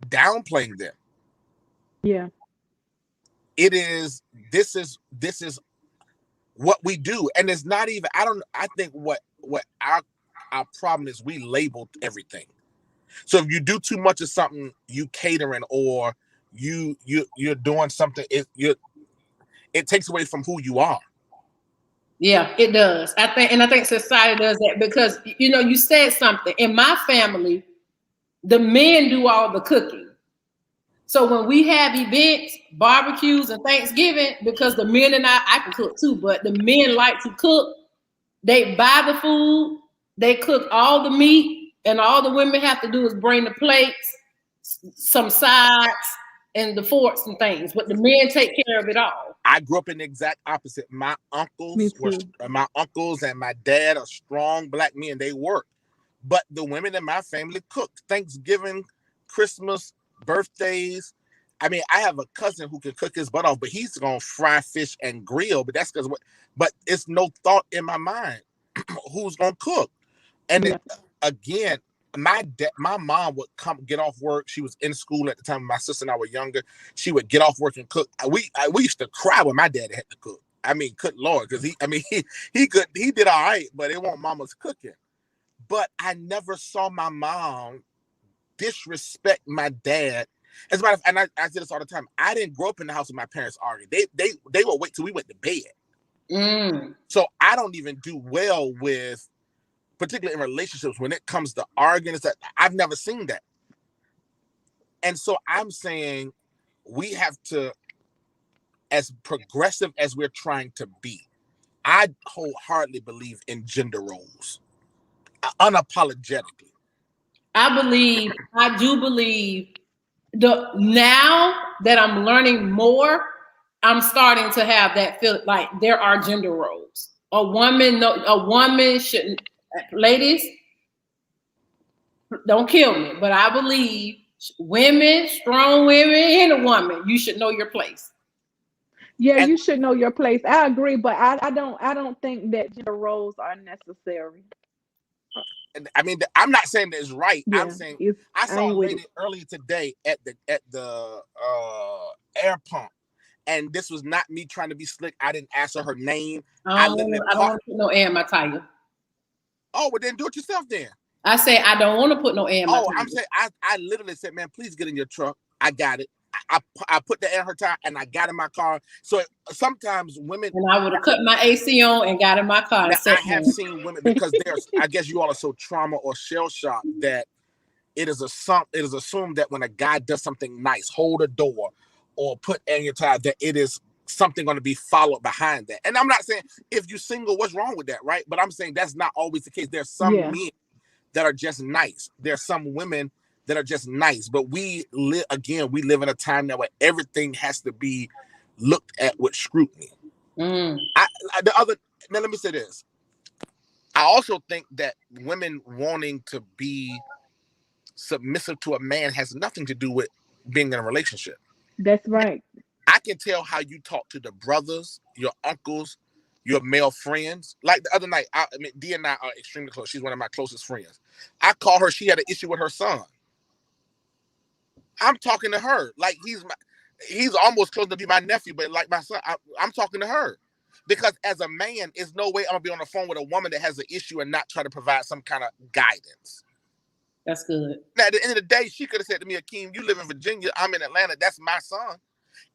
downplaying them. Yeah. It is, this is what we do. And it's not even, I think what our problem is, we labeled everything. So if you do too much of something, you catering, or you're doing something, it takes away from who you are. Yeah, it does. I think society does that because you said something. In my family, the men do all the cooking. So when we have events, barbecues, and Thanksgiving, because the men and I can cook too, but the men like to cook. They buy the food, they cook all the meat, and all the women have to do is bring the plates, some sides, and the forks and things. But the men take care of it all. I grew up in the exact opposite. My uncles and my dad are strong black men. They work. But the women in my family cooked. Thanksgiving, Christmas, birthdays. I mean, I have a cousin who can cook his butt off, but he's gonna fry fish and grill. But that's because but it's no thought in my mind who's gonna cook. And again, my mom would come get off work. She was in school at the time. My sister and I were younger. She would get off work and cook. We used to cry when my dad had to cook. I mean, good Lord, because he did all right, but it wasn't mama's cooking. But I never saw my mom disrespect my dad. As a matter of fact, and I say this all the time, I didn't grow up in the house with my parents arguing. They would wait till we went to bed. So I don't even do well with, particularly in relationships, when it comes to arguing. That I've never seen that. And so I'm saying we have to, as progressive as we're trying to be, I wholeheartedly believe in gender roles. Unapologetically. I do believe now that I'm learning more, I'm starting to have that feel like there are gender roles. A woman shouldn't, ladies, don't kill me, but I believe women, strong women, and a woman, you should know your place. Yeah, you should know your place. I agree, but I don't think that gender roles are necessary. I mean, I'm not saying that it's right. Yeah, I'm saying I saw a lady earlier today at the air pump, and this was not me trying to be slick. I didn't ask her name. I don't want to put no air in my tire. Oh, well then do it yourself then. I say I don't want to put no air in my tire. I'm saying I literally said, man, please get in your truck. I got it. I put the air in her tire and I got in my car. So sometimes women, and I would have cut my AC on and got in my car. I have seen women, because I guess you all are so trauma or shell shocked that it is assumed that when a guy does something nice, hold a door or put air in your tire, that it is something going to be followed behind that. And I'm not saying if you're single, what's wrong with that, right? But I'm saying that's not always the case. There's some men that are just nice. There's some women that are just nice, but we live in a time now where everything has to be looked at with scrutiny. Now let me say this. I also think that women wanting to be submissive to a man has nothing to do with being in a relationship. That's right. I can tell how you talk to the brothers, your uncles, your male friends. Like the other night, Dee and I are extremely close. She's one of my closest friends. I called her. She had an issue with her son. I'm talking to her like he's almost close to be my nephew, but like my son, I'm talking to her because as a man, there's no way I'm gonna be on the phone with a woman that has an issue and not try to provide some kind of guidance. That's good. Now, at the end of the day, she could have said to me, Akeem, you live in Virginia, I'm in Atlanta, that's my son.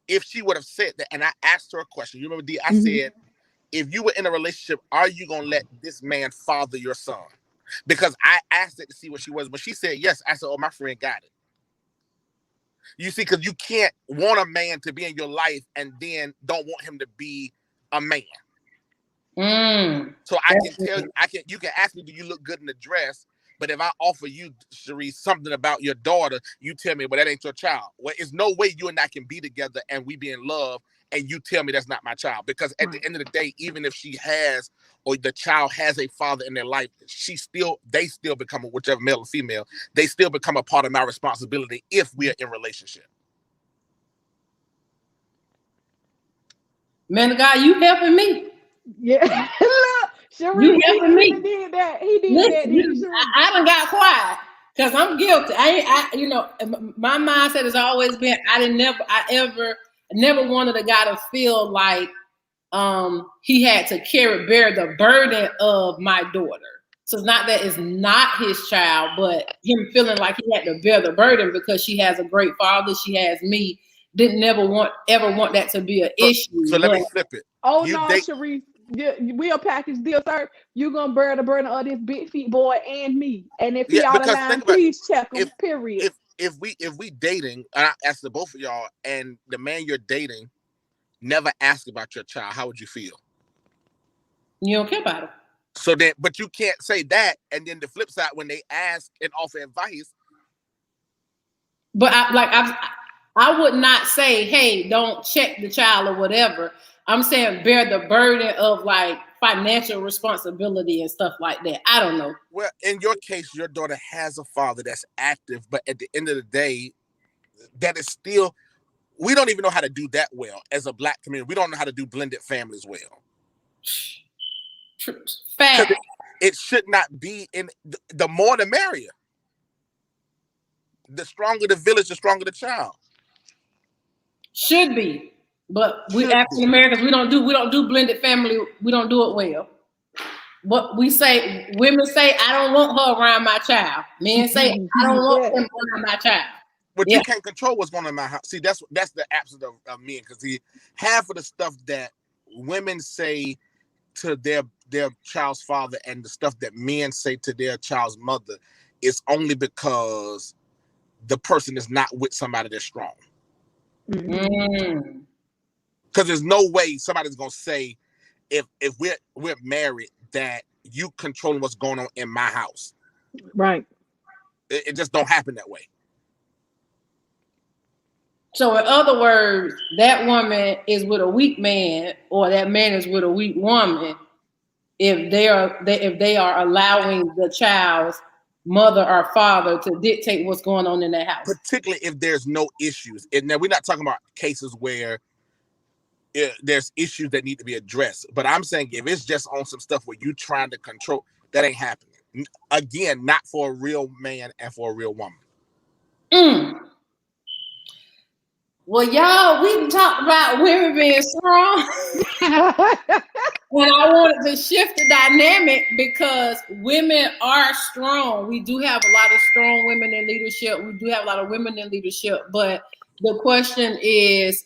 If she would have said that, and I asked her a question, you remember, Dee, I said, if you were in a relationship, are you gonna let this man father your son? Because I asked it to see what she was, but she said yes. I said, oh, my friend got it. You see, because you can't want a man to be in your life and then don't want him to be a man. So I can tell you can ask me, do you look good in the dress? But if I offer you, Cherise, something about your daughter, you tell me, well, that ain't your child. Well, there's no way you and I can be together and we be in love and you tell me that's not my child. Because at the end of the day, even if she has, or the child has a father in their life, they still become, whichever male or female, they still become a part of my responsibility if we are in relationship. Man of God, you helping me. Yeah. Look, you helping me. He did that. I done got quiet because I'm guilty. My mindset has always been I never wanted a guy to feel like he had to bear the burden of my daughter. So it's not that it's not his child, but him feeling like he had to bear the burden because she has a great father, she has me. Didn't ever want that to be an issue. So let me flip it. Oh no, Cherise. we a package deal, sir. You gonna bear the burden of this big feet boy and me. And if he out of line, please check him. Period. If we dating, I ask the both of y'all, and the man you're dating never asked about your child, how would you feel? You don't care about him. So then, but you can't say that, and then the flip side, when they ask and offer advice. But I would not say, hey, don't check the child or whatever. I'm saying bear the burden of like financial responsibility and stuff like that. I don't know. Well, in your case, your daughter has a father that's active, but at the end of the day, that is still, we don't even know how to do that well as a Black community. We don't know how to do blended families well. Fact. It should not be in the more the merrier. The stronger the village, the stronger the child. Should be. But we African Americans, we don't do blended family. We don't do it well. What we say, women say, I don't want her around my child. Men say, I don't want them around my child. But you can't control what's going on in my house. See, that's the absence of men, because half of the stuff that women say to their child's father and the stuff that men say to their child's mother is only because the person is not with somebody that's strong. Mm. Because there's no way somebody's gonna say, if we're married, that you controlling what's going on in my house. Right. It just don't happen that way. So in other words, that woman is with a weak man, or that man is with a weak woman, if they are allowing the child's mother or father to dictate what's going on in that house. Particularly if there's no issues. And now we're not talking about cases where there's issues that need to be addressed. But I'm saying if it's just on some stuff where you're trying to control, that ain't happening. Again, not for a real man and for a real woman. Mm. Well, y'all, we can talk about women being strong. And I wanted to shift the dynamic because women are strong. We do have a lot of strong women in leadership. We do have a lot of women in leadership. But the question is,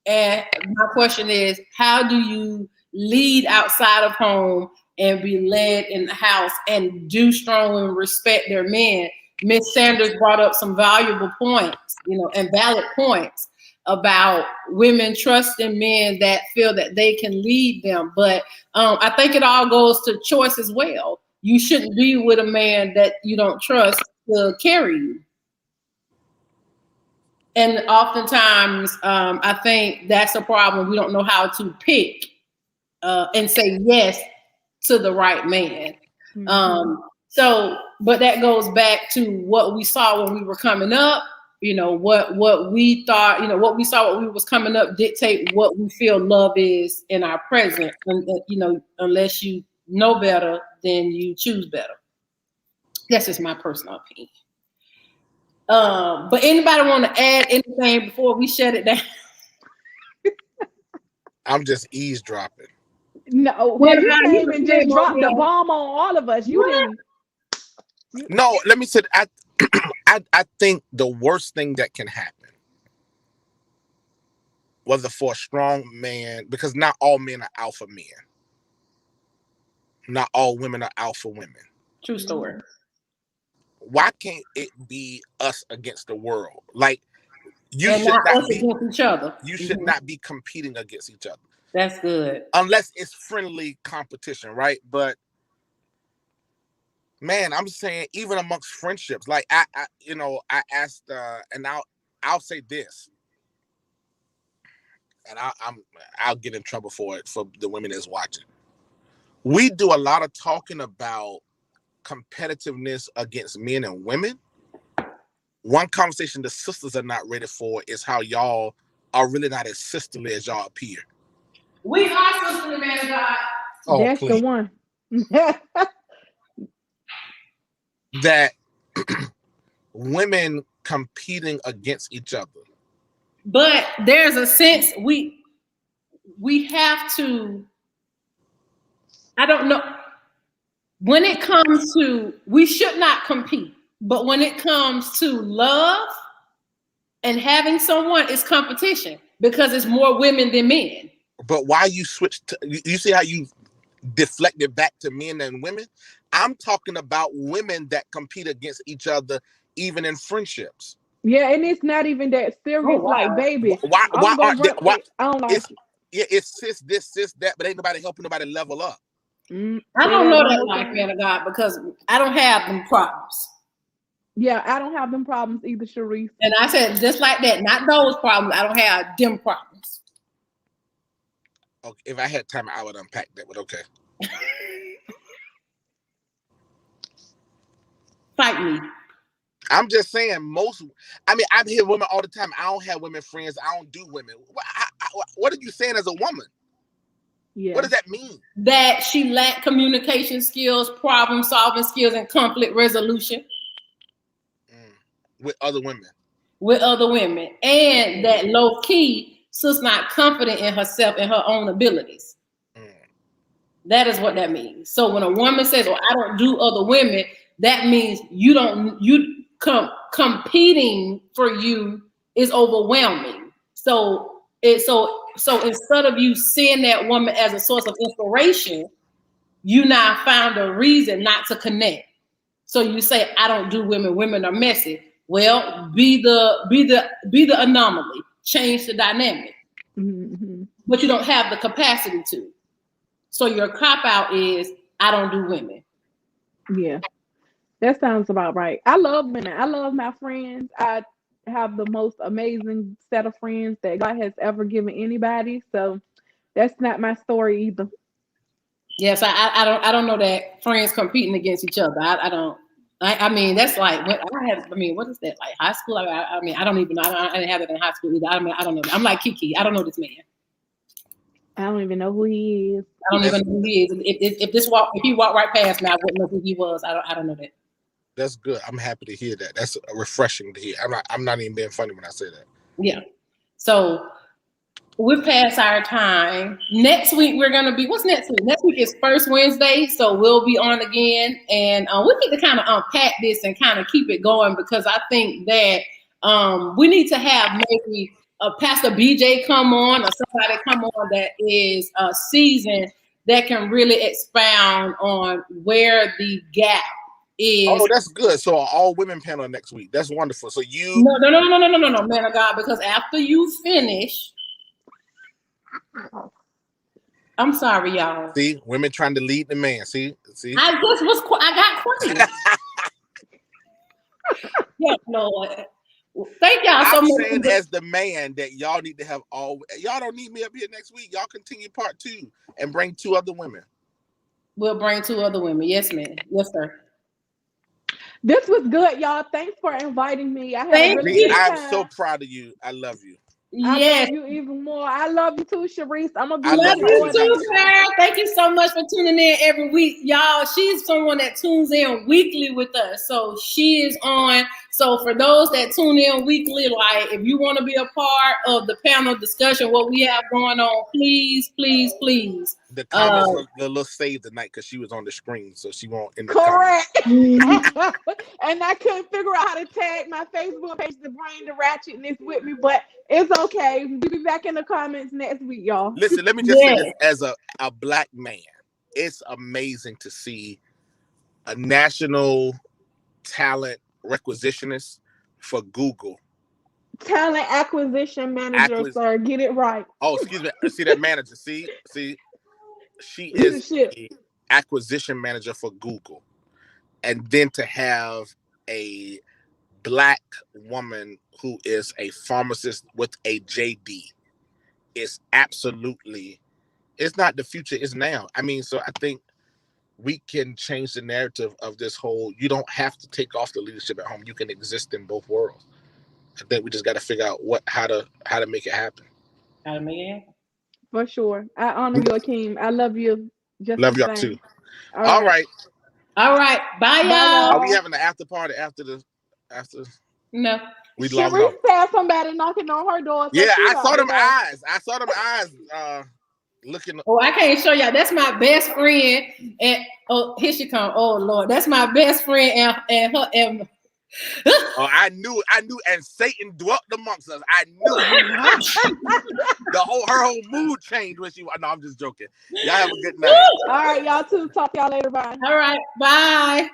and my question is, how do you lead outside of home and be led in the house and do strong women respect their men? Ms. Sanders brought up some valuable points, and valid points about women trusting men that feel that they can lead them. But I think it all goes to choice as well. You shouldn't be with a man that you don't trust to carry you. And oftentimes, I think that's a problem. We don't know how to pick and say yes to the right man. But that goes back to what we saw when we were coming up. What we thought, what we saw when we was coming up dictate what we feel love is in our present. And, unless you know better, then you choose better. That's just my personal opinion. But anybody want to add anything before we shut it down? I'm just eavesdropping. No, well, you came and just dropped the bomb on all of us. You didn't. No, let me say, I think the worst thing that can happen, whether for a strong man, because not all men are alpha men. Not all women are alpha women. True story. Why can't it be us against the world? Like, you and should not be against each other. You should not be competing against each other. That's good. Unless it's friendly competition, right? But man, I'm saying even amongst friendships, like I asked, and I'll say this, and I'll get in trouble for it for the women that's watching. We do a lot of talking about competitiveness against men and women. One conversation the sisters are not ready for is how y'all are really not as sisterly as y'all appear. We are sisterly, man of God. Oh, that's please. The one. That women competing against each other. But there's a sense we have to, I don't know, when it comes to, we should not compete, but when it comes to love and having someone, it's competition because it's more women than men. But why you switch to? You see how you deflected back to men and women? I'm talking about women that compete against each other, even in friendships. Yeah, and it's not even that serious. Oh, Like, wow. baby, Why I'm gonna aren't they, break why it. I don't like it's it. yeah, it's sis that, but ain't nobody helping nobody level up. I Say don't that know one that more life, time. man of God, because I don't have them problems. Yeah, I don't have them problems either, Sharice. And I said just like that, not those problems. I don't have them problems. Okay, if I had time, I would unpack that. But okay, Fight me. I'm just saying I mean, I hear women all the time. I don't have women friends. I don't do women. What are you saying as a woman? Yeah. What does that mean? That she lacked communication skills, problem solving skills, and conflict resolution With other women. With other women. And that low key, sis not confident in herself and her own abilities. That is what that means. So when a woman says, "Oh, I don't do other women," that means competing for you is overwhelming. So instead of you seeing that woman as a source of inspiration, you now found a reason not to connect. So you say, "I don't do women. Women are messy." Well, be the anomaly. Change the dynamic. Mm-hmm. But you don't have the capacity to. So your cop out is, "I don't do women." Yeah, that sounds about right. I love women. I love my friends. I have the most amazing set of friends that God has ever given anybody. So that's not my story either. Yes, I don't know that friends competing against each other. I don't. I mean, that's like what I have. I mean, what is that, like high school? I mean, I don't even know. I didn't have it in high school either. I mean, I don't know. I'm like Kiki. I don't know this man. I don't even know who he is. I don't even know who he is. If he walked right past me, I wouldn't know who he was. I don't know that. That's good. I'm happy to hear that. That's refreshing to hear. I'm not even being funny when I say that. Yeah. So we're past our time. Next week we're gonna be. What's next week? Next week is First Wednesday, so we'll be on again, and we need to kind of unpack this and kind of keep it going, because I think that we need to have maybe Pastor BJ come on, or somebody come on that is seasoned, that can really expound on where the gap is. Oh, that's good. So an all women panel next week. That's wonderful. So you no, man of God, because after you finish. I'm sorry, y'all. See, women trying to lead the man. See. I got quiet. Yeah, Lord. Thank y'all so I'm much. saying as the man that y'all need to have y'all don't need me up here next week. Y'all continue part 2 and bring 2 other women. We'll bring 2 other women. Yes, ma'am. Yes, sir. This was good, y'all. Thanks for inviting me. I had a really good time. I'm so proud of you. I love you. I Yes. love you even more. I love you too, Sharice. I'm gonna be I love you too, it. girl. Thank you so much for tuning in every week, y'all. She's someone that tunes in weekly with us, so she is on. So for those that tune in weekly, like if you want to be a part of the panel discussion, what we have going on, please. The comments were a little saved tonight because she was on the screen, so she won't in the correct. comments. And I couldn't figure out how to tag my Facebook page to bring the ratchetness with me, but it's okay. We'll be back in the comments next week, y'all. Listen, let me just say this as a black man. It's amazing to see a national talent requisitionist for Google. Talent acquisition manager, sir. Get it right. Oh, excuse me. See that manager. See. She is an acquisition manager for Google. And then to have a black woman who is a pharmacist with a JD is absolutely, it's not the future, it's now. I mean, so I think we can change the narrative of this whole, you don't have to take off the leadership at home. You can exist in both worlds. I think we just got to figure out how to make it happen. How to make it happen. For sure. I honor you, Akeem. I love you. Love y'all too. All right. Bye, y'all. Are we having an after party after? No. We logged Sharice off. had somebody knocking on her door. So yeah, I saw them eyes. Looking. Oh, I can't show y'all. That's my best friend. And here she come. Oh Lord, that's my best friend and Oh, I knew, and Satan dwelt amongst us. I knew it. Her whole mood changed when she. No, I'm just joking. Y'all have a good night. All right, y'all too. Talk to y'all later. Bye. All right, bye.